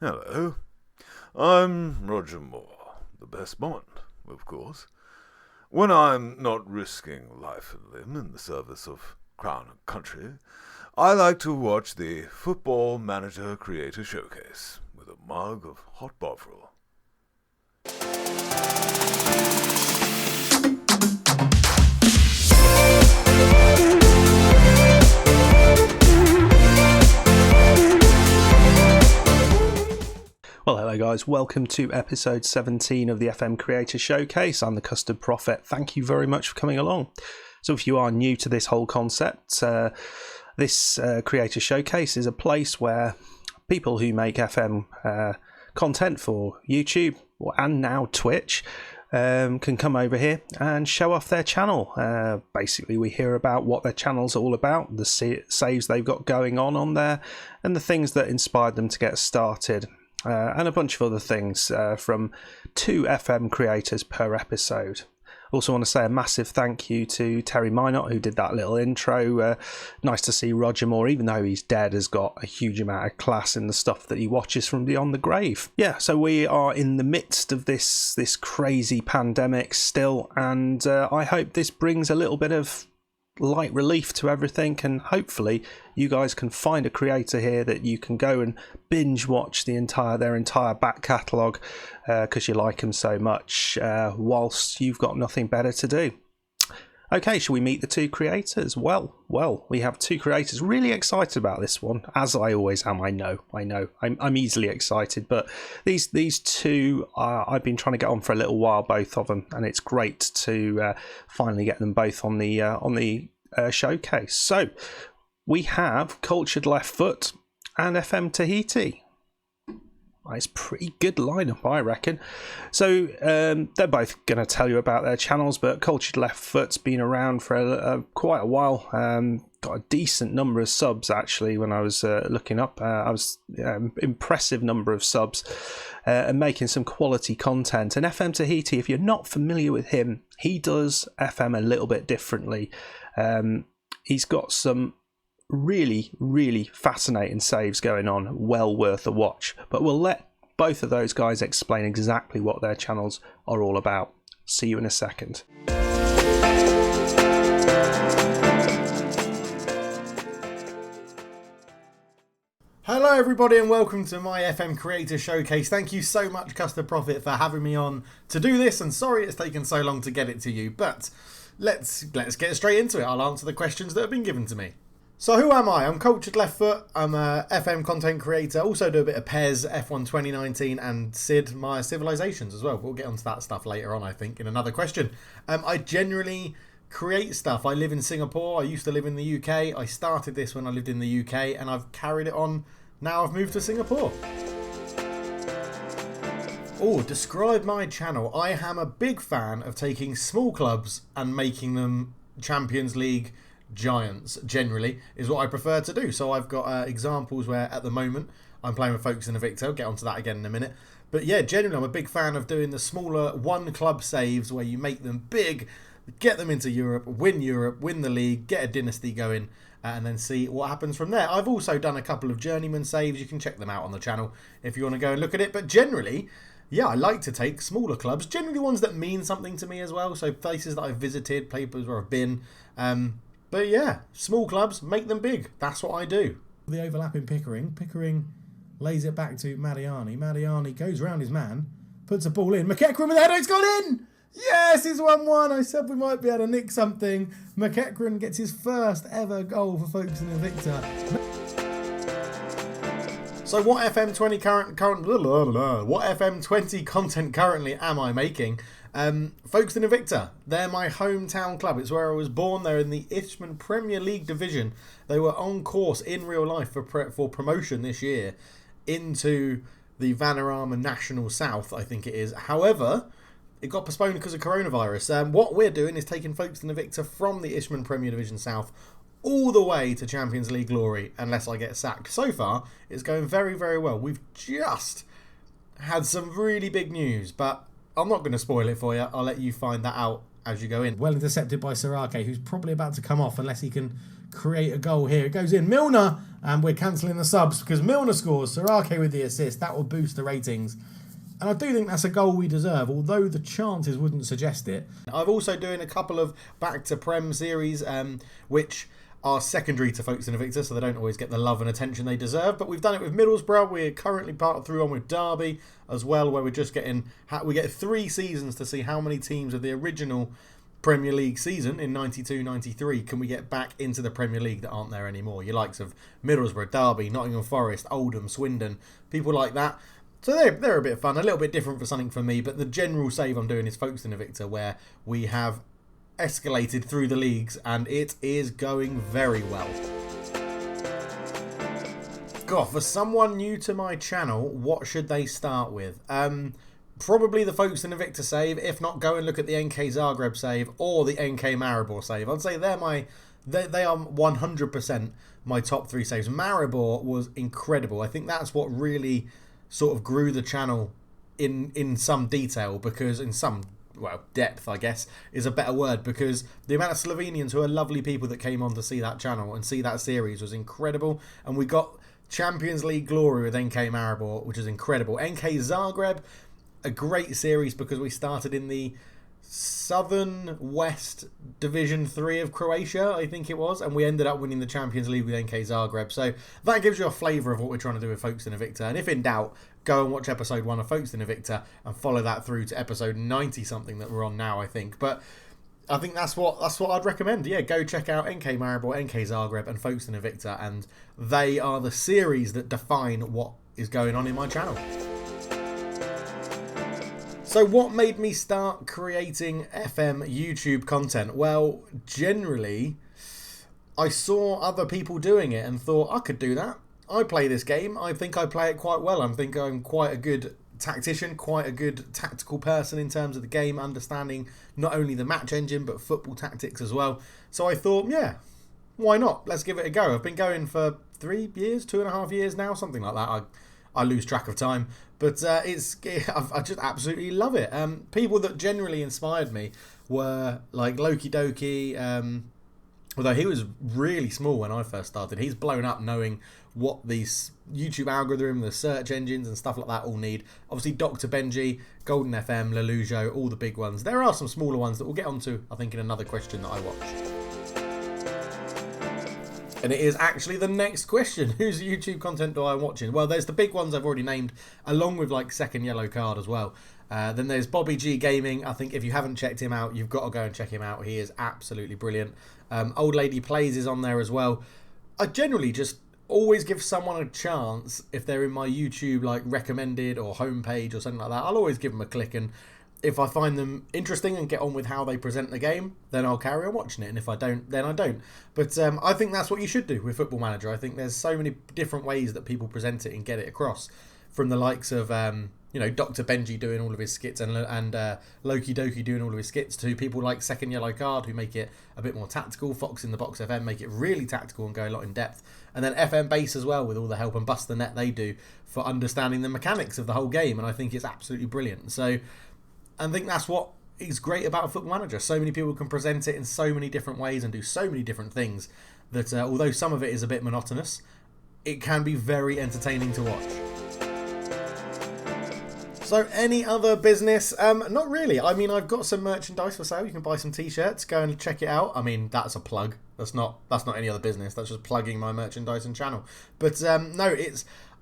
Hello, I'm Roger Moore, the best Bond, of course. When I'm not risking life and limb in the service of Crown and Country, I like to watch the Football Manager Creator Showcase with a mug of hot Bovril. Well, hello guys, welcome to episode 17 of the FM Creator Showcase. I'm the Custard Prophet. Thank you very much for coming along. So if you are new to this whole concept, this Creator Showcase is a place where people who make FM content for YouTube and now Twitch can come over here and show off their channel. Basically, we hear about what their channel's all about, the saves they've got going on there, and the things that inspired them to get started. And a bunch of other things from 2 FM creators per episode. Also want to say a massive thank you to Terry Mynott, who did that little intro. Nice to see Roger Moore, even though he's dead, has got a huge amount of class in the stuff that he watches from beyond the grave. Yeah, so we are in the midst of this crazy pandemic still, and I hope this brings a little bit of light relief to everything, and hopefully you guys can find a creator here that you can go and binge watch their entire back catalogue because you like them so much whilst you've got nothing better to do. Okay, shall we meet the 2 creators? Well, we have 2 creators. Really excited about this one, as I always am. I know. I'm easily excited, but these 2, I've been trying to get on for a little while, both of them, and it's great to finally get them both on the showcase. So we have Cultured Left Foot and FM Tahiti. It's a pretty good lineup, I reckon. So they're both going to tell you about their channels, but Cultured Left Foot's been around for quite a while. Got a decent number of subs, actually, when I was looking up. I was impressive number of subs and making some quality content. And FM Tahiti, if you're not familiar with him, he does FM a little bit differently. He's got some really fascinating saves going on, well worth a watch, but we'll let both of those guys explain exactly what their channels are all about. See you in a second. Hello everybody and welcome to my FM Creator Showcase. Thank you so much, Custard Prophet, for having me on to do this, and sorry it's taken so long to get it to you, but let's get straight into it. I'll answer the questions that have been given to me. So who am I? I'm Cultured Left Foot. I'm a FM content creator. Also do a bit of PES, F1 2019 and Sid, my Civilizations as well. We'll get onto that stuff later on, I think, in another question. I generally create stuff. I live in Singapore. I used to live in the UK. I started this when I lived in the UK and I've carried it on. Now I've moved to Singapore. Oh, describe my channel. I am a big fan of taking small clubs and making them Champions League giants, generally, is what I prefer to do. So I've got examples where at the moment I'm playing with Folkestone Invicta. I'll get onto that again in a minute. But yeah, generally I'm a big fan of doing the smaller one club saves where you make them big, get them into Europe, win the league, get a dynasty going, and then see what happens from there. I've also done a couple of Journeyman saves. You can check them out on the channel if you want to go and look at it. But generally, yeah, I like to take smaller clubs, generally ones that mean something to me as well. So places that I've visited, places where I've been. But yeah, small clubs, make them big. That's what I do. The overlap in Pickering. Pickering lays it back to Mariani. Mariani goes round his man, puts a ball in. McEachran with the header, it's gone in! Yes, it's 1-1. I said we might be able to nick something. McEachran gets his first ever goal for Folkestone Invicta. So what FM20 what FM20 content currently am I making? Folkestone Invicta, they're my hometown club. It's where I was born. They're in the Ishman Premier League division. They were on course in real life for promotion this year into the Vanarama National South, I think it is. However, it got postponed because of coronavirus. What we're doing is taking Folkestone Invicta from the Ishman Premier Division South all the way to Champions League glory, unless I get sacked. So far, it's going very, very well. We've just had some really big news, but I'm not going to spoil it for you. I'll let you find that out as you go in. Well intercepted by Sarake, who's probably about to come off unless he can create a goal here. It goes in. Milner And we're cancelling the subs because Milner scores, Sorake with the assist. That will boost the ratings. And I do think that's a goal we deserve, although the chances wouldn't suggest it. I'm also doing a couple of Back to Prem series, which are secondary to Folkestone and Victor, so they don't always get the love and attention they deserve. But we've done it with Middlesbrough. We're currently part through on with Derby as well, where we're just getting... We get 3 seasons to see how many teams of the original Premier League season in 92-93 can we get back into the Premier League that aren't there anymore. Your likes of Middlesbrough, Derby, Nottingham Forest, Oldham, Swindon, people like that. So they're a bit of fun, a little bit different for something for me, but the general save I'm doing is Folkestone and Victor, where we have escalated through the leagues and it is going very well. God, for someone new to my channel, what should they start with? Probably the Folkestone and Victor save. If not, go and look at the NK Zagreb save or the NK Maribor save. I'd say they are 100% my top 3 saves. Maribor was incredible. I think that's what really sort of grew the channel in some detail, because in some, well, depth, I guess, is a better word, because the amount of Slovenians who are lovely people that came on to see that channel and see that series was incredible. And we got Champions League glory with NK Maribor, which is incredible. NK Zagreb, a great series because we started in the Southern West Division 3 of Croatia, I think it was, and we ended up winning the Champions League with NK Zagreb. So that gives you a flavour of what we're trying to do with Folkestone and Victor. And if in doubt, go and watch episode 1 of Folkestone and Victor and follow that through to episode 90 something that we're on now, I think. But I think that's what I'd recommend. Yeah, go check out NK Maribor, NK Zagreb and Folkestone and Victor, and they are the series that define what is going on in my channel. So what made me start creating FM YouTube content? Well, generally, I saw other people doing it and thought, I could do that. I play this game. I think I play it quite well. I think I'm quite a good tactician, quite a good tactical person in terms of the game, understanding not only the match engine, but football tactics as well. So I thought, yeah, why not? Let's give it a go. I've been going for 3 years, 2.5 years now, something like that. I lose track of time, but I just absolutely love it. People that generally inspired me were like Loki Doki, although he was really small when I first started. He's blown up knowing what these YouTube algorithm, the search engines and stuff like that all need. Obviously Dr. Benji, Golden FM, Lelujo, all the big ones. There are some smaller ones that we'll get onto, I think, in another question that I watched. And it is actually the next question. Whose YouTube content do I watching? Well, there's the big ones I've already named, along with like Second Yellow Card as well. Then there's Bobby G Gaming. I think if you haven't checked him out, you've got to go and check him out. He is absolutely brilliant. Old Lady Plays is on there as well. I generally just always give someone a chance if they're in my YouTube like recommended or homepage or something like that. I'll always give them a click, and if I find them interesting and get on with how they present the game, then I'll carry on watching it. And if I don't, then I don't. But I think that's what you should do with Football Manager. I think there's so many different ways that people present it and get it across. From the likes of, Dr. Benji doing all of his skits and Loki Doki doing all of his skits, to people like Second Yellow Card who make it a bit more tactical. Fox in the Box FM make it really tactical and go a lot in depth. And then FM Base as well, with all the help and bust the net they do for understanding the mechanics of the whole game. And I think it's absolutely brilliant. So I think that's what is great about Football Manager. So many people can present it in so many different ways and do so many different things that although some of it is a bit monotonous, it can be very entertaining to watch. So any other business? Not really. I mean, I've got some merchandise for sale. You can buy some t-shirts. Go and check it out. I mean, that's a plug. That's not any other business. That's just plugging my merchandise and channel. But no,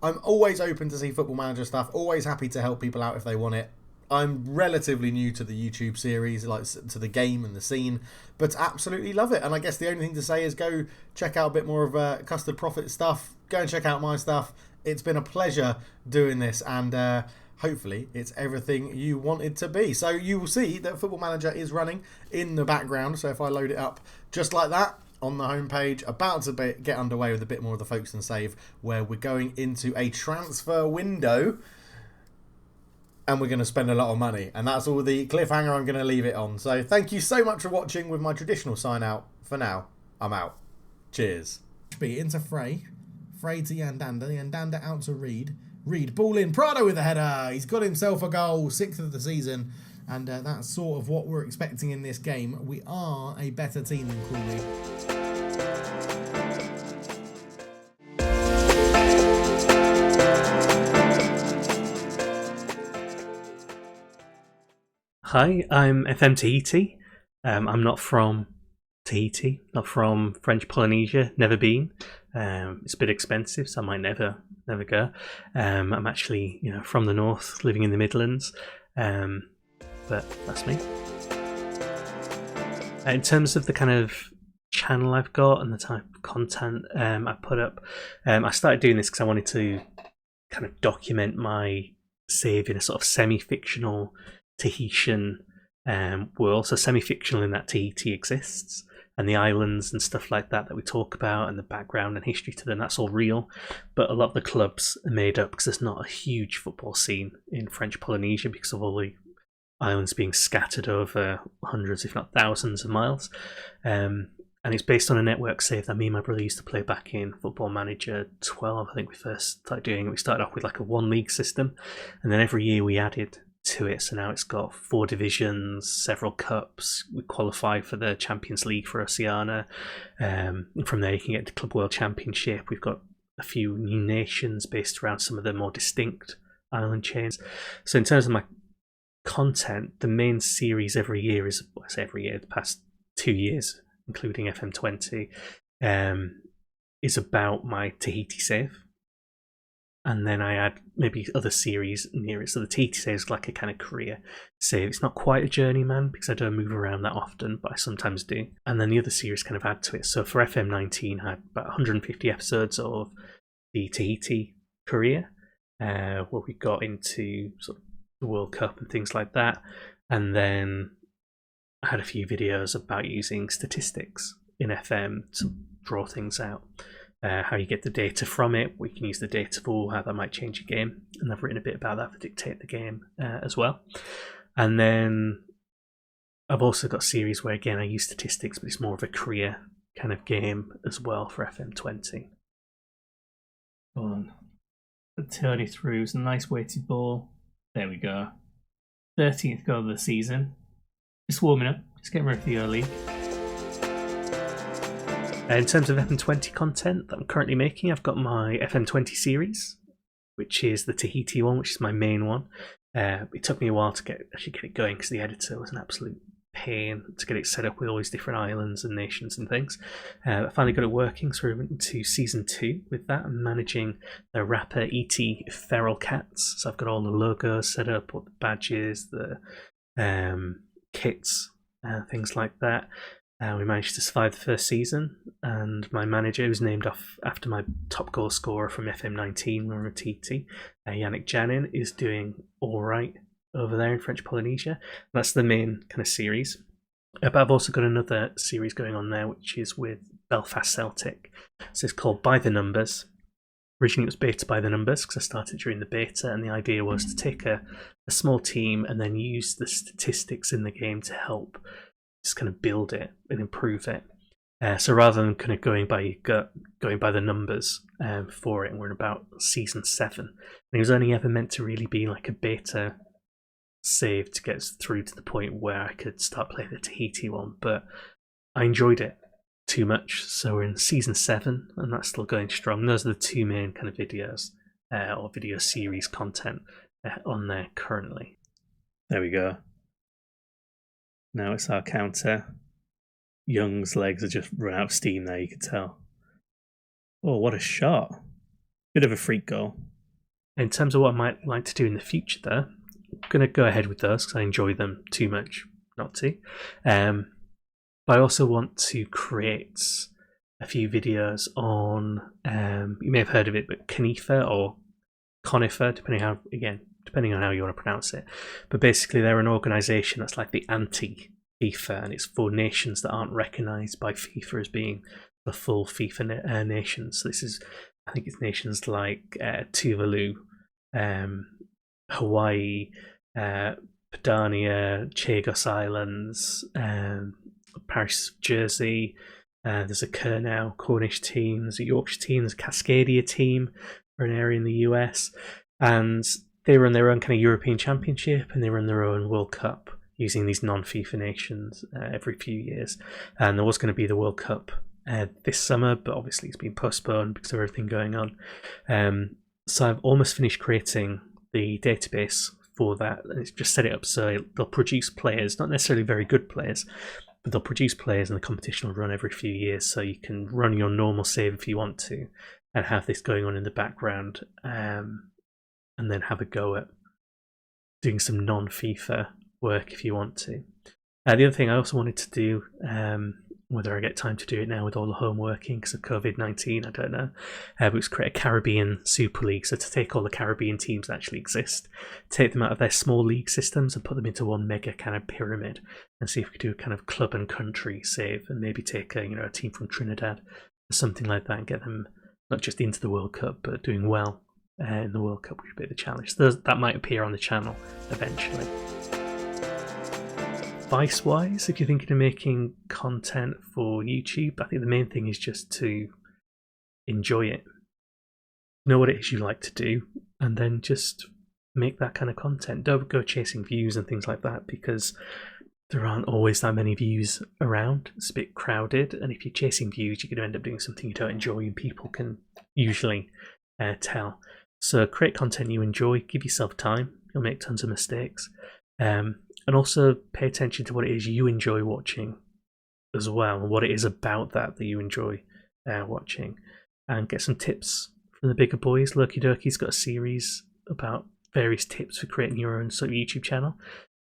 I'm always open to see Football Manager stuff. Always happy to help people out if they want it. I'm relatively new to the YouTube series, like to the game and the scene, but absolutely love it. And I guess the only thing to say is go check out a bit more of Custard Profit stuff. Go and check out my stuff. It's been a pleasure doing this, and hopefully it's everything you want it to be. So you will see that Football Manager is running in the background. So if I load it up just like that on the homepage, about to get underway with a bit more of the Folkestone save, where we're going into a transfer window. And we're going to spend a lot of money. And that's all the cliffhanger I'm going to leave it on. So thank you so much for watching with my traditional sign out. For now, I'm out. Cheers. Into Frey. Frey to Yandanda. Yandanda out to Reed. Reed, ball in. Prado with the header. He's got himself a goal. 6th of the season. And that's sort of what we're expecting in this game. We are a better team than Crawley. Hi, I'm FM Tahiti. I'm not from Tahiti, not from French Polynesia, never been. It's a bit expensive, so I might never go. I'm actually, from the north, living in the Midlands, but that's me. In terms of the kind of channel I've got and the type of content I put up, I started doing this because I wanted to kind of document my save in a sort of semi-fictional Tahitian world. So semi-fictional in that Tahiti exists, and the islands and stuff like that we talk about, and the background and history to them, that's all real. But a lot of the clubs are made up because there's not a huge football scene in French Polynesia because of all the islands being scattered over hundreds, if not thousands of miles. And it's based on a network save that me and my brother used to play back in Football Manager 12. I think we first started doing it. We started off with like a one league system, and then every year we added to it. So now it's got 4 divisions, several cups. We qualify for the Champions League for Oceania. From there you can get to Club World Championship. We've got a few new nations based around some of the more distinct island chains. So in terms of my content, the main series every year is, I say every year, the past 2 years, including FM20, is about my Tahiti save. And then I add maybe other series near it. So the Tahiti save is like a kind of career save. It's not quite a Journeyman because I don't move around that often, but I sometimes do. And then the other series kind of add to it. So for FM19, I had about 150 episodes of the Tahiti career, where we got into sort of the World Cup and things like that. And then I had a few videos about using statistics in FM to draw things out. How you get the data from it, what you can use the data for, how that might change your game. And I've written a bit about that for Dictate the Game as well. And then I've also got a series where, again, I use statistics, but it's more of a career kind of game as well for FM20. Go on. The 30 through is a nice weighted ball. There we go. 13th goal of the season. Just warming up, just getting ready for the early. In terms of FM20 content that I'm currently making, I've got my FM20 series, which is the Tahiti one, which is my main one. It took me a while to get it going because the editor was an absolute pain to get it set up with all these different islands and nations and things. I finally got it working, so we went into season 2 with that. I'm managing the rapper E.T. Feral Cats, so I've got all the logos set up, all the badges, the kits, things like that. We managed to survive the first season, and my manager, who's named after my top goal scorer from FM19 when we were at Tahiti, Yannick Janin, is doing all right over there in French Polynesia. That's the main kind of series. But I've also got another series going on there, which is with Belfast Celtic. So it's called By the Numbers. Originally it was beta by the numbers because I started during the beta, and the idea was to take a small team and then use the statistics in the game to help just kind of build it and improve it. So rather than kind of going by your gut, going by the numbers for it, and we're in about season 7. And it was only ever meant to really be like a beta save to get us through to the point where I could start playing the Tahiti one, but I enjoyed it too much, so we're in season 7 and that's still going strong. Those are the 2 main kind of videos or video series content on there currently. There we go. Now it's our counter. Young's legs are just run out of steam there, you can tell. Oh, what a shot. Bit of a freak goal. In terms of what I might like to do in the future though, I'm going to go ahead with those because I enjoy them too much not to. But I also want to create a few videos on, you may have heard of it, but Conifer or Conifer, depending on how you want to pronounce it. But basically they're an organisation that's like the anti-FIFA, and it's for nations that aren't recognised by FIFA as being the full FIFA nations. So this is, I think it's nations like Tuvalu, Hawaii, Padania, Chagos Islands, Parish Jersey, there's a Kurnow Cornish team, there's a Yorkshire team, there's a Cascadia team for an area in the US, and they run their own kind of European Championship and they run their own World Cup using these non-FIFA nations every few years. And there was going to be the World Cup this summer, but obviously it's been postponed because of everything going on. So I've almost finished creating the database for that, and it's just set it up so they'll produce players, not necessarily very good players, but they'll produce players and the competition will run every few years, so you can run your normal save if you want to and have this going on in the background, and then have a go at doing some non-FIFA work if you want to. The other thing I also wanted to do, whether I get time to do it now with all the home working because of COVID-19, I don't know, was create a Caribbean Super League. So to take all the Caribbean teams that actually exist, take them out of their small league systems and put them into one mega kind of pyramid, and see if we could do a kind of club and country save, and maybe take a team from Trinidad or something like that and get them not just into the World Cup but doing well in the World Cup, which would be the challenge. So that might appear on the channel eventually. Advice-wise, if you're thinking of making content for YouTube, I think the main thing is just to enjoy it. Know what it is you like to do, and then just make that kind of content. Don't go chasing views and things like that, because there aren't always that many views around. It's a bit crowded, and if you're chasing views, you're going to end up doing something you don't enjoy, and people can usually tell. So create content you enjoy, give yourself time, you'll make tons of mistakes. And also pay attention to what it is you enjoy watching as well, and what it is about that you enjoy watching. And get some tips from the bigger boys. Loki Doki's got a series about various tips for creating your own sort of YouTube channel.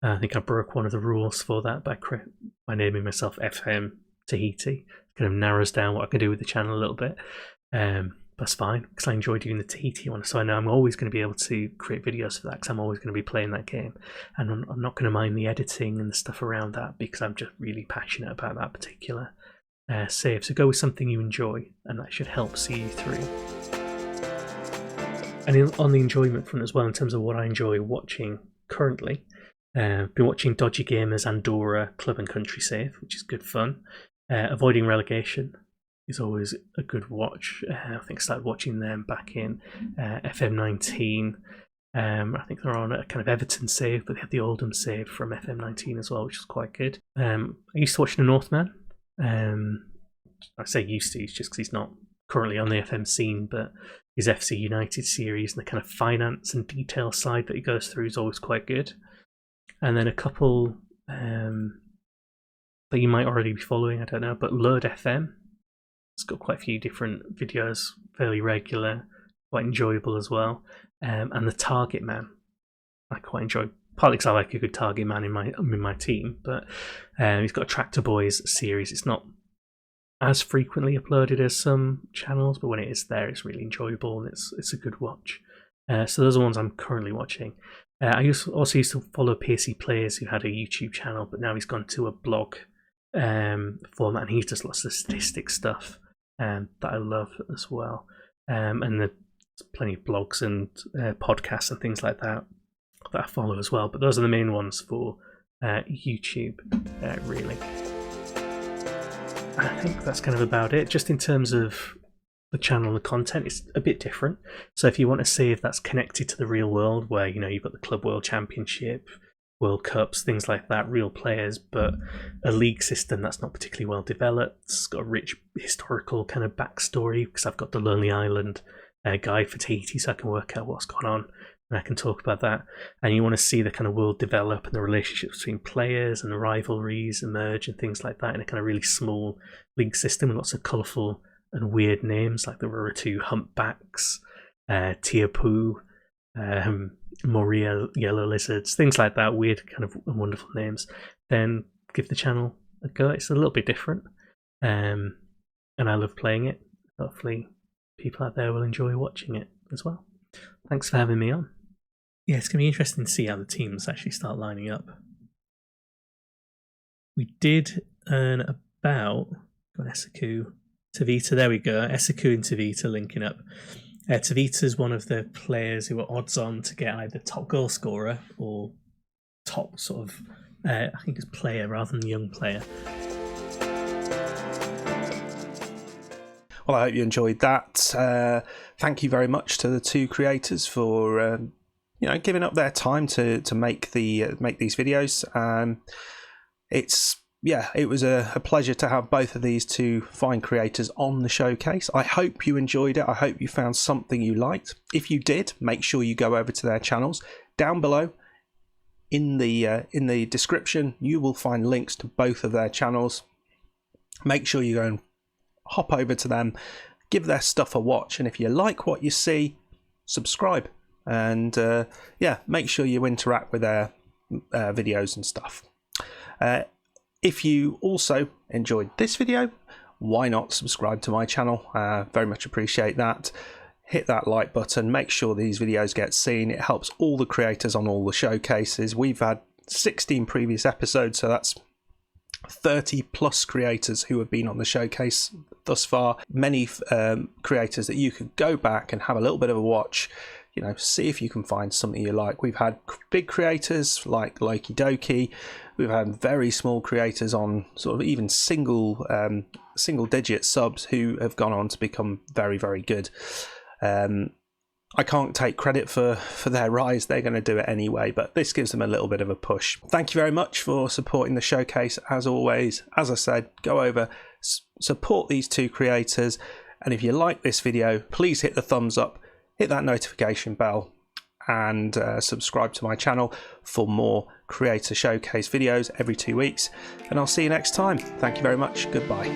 I think I broke one of the rules for that by naming myself FM Tahiti. Kind of narrows down what I can do with the channel a little bit. That's fine, because I enjoy doing the Tahiti one, so I know I'm always going to be able to create videos for that, because I'm always going to be playing that game, and I'm not going to mind the editing and the stuff around that, because I'm just really passionate about that particular save. So go with something you enjoy, and that should help see you through. And on the enjoyment front as well, in terms of what I enjoy watching currently, been watching Dodgy Gamers Andorra Club and Country Save, which is good fun. Avoiding Relegation is always a good watch. I think I started watching them back in FM19. I think they're on a kind of Everton save, but they have the Oldham save from FM19 as well, which is quite good. I used to watch The Northman. I say used to, it's just because he's not currently on the FM scene, but his FC United series and the kind of finance and detail side that he goes through is always quite good. And then a couple that you might already be following, I don't know, but Load FM. It's got quite a few different videos, fairly regular, quite enjoyable as well. And the Target Man, I quite enjoy, partly because I like a good Target Man in my team. But he's got a Tractor Boys series. It's not as frequently uploaded as some channels, but when it is there, it's really enjoyable and it's a good watch. So those are the ones I'm currently watching. I also used to follow Pacey Players, who had a YouTube channel, but now he's gone to a blog format, and he does lots of statistics stuff that I love as well. And there's plenty of blogs and podcasts and things like that I follow as well. But those are the main ones for YouTube, really. I think that's kind of about it. Just in terms of the channel and the content, it's a bit different. So if you want a save that's connected to the real world, where you've got the Club World Championship, World Cups, things like that, real players, but a league system that's not particularly well developed. It's got a rich historical kind of backstory, because I've got the Lonely Island guide for Tahiti, so I can work out what's gone on and I can talk about that. And you want to see the kind of world develop and the relationships between players and the rivalries emerge and things like that in a kind of really small league system with lots of colourful and weird names, like the Ruratu Humpbacks, Tiapu, Moria Yellow Lizards, things like that, weird kind of wonderful names. Then give the channel a go. It's a little bit different, and I love playing it. Hopefully people out there will enjoy watching it as well. Thanks for having me on. Yeah, it's going to be interesting to see how the teams actually start lining up. We did earn about Esaku, Tavita, there we go, Esaku and Tavita linking up. Tavita's one of the players who are odds on to get either top goal scorer or top sort of, I think it's player rather than young player. Well, I hope you enjoyed that. Thank you very much to the two creators for giving up their time to make these videos. It was a pleasure to have both of these two fine creators on the showcase. I hope you enjoyed it. I hope you found something you liked. If you did, make sure you go over to their channels. Down below in the description, you will find links to both of their channels. Make sure you go and hop over to them, give their stuff a watch, and if you like what you see, subscribe. And make sure you interact with their videos and stuff. If you also enjoyed this video, why not subscribe to my channel? Very much appreciate that. Hit that like button, make sure these videos get seen. It helps all the creators on all the showcases. We've had 16 previous episodes, so that's 30 plus creators who have been on the showcase thus far. Many creators that you could go back and have a little bit of a watch, see if you can find something you like. We've had big creators like Loki Doki. We've had very small creators on sort of even single digit subs who have gone on to become very, very good. I can't take credit for their rise. They're going to do it anyway, but this gives them a little bit of a push. Thank you very much for supporting the showcase. As always, as I said, go over, support these two creators. And if you like this video, please hit the thumbs up, hit that notification bell, and subscribe to my channel for more creator showcase videos every 2 weeks. And I'll see you next time. Thank you very much. Goodbye.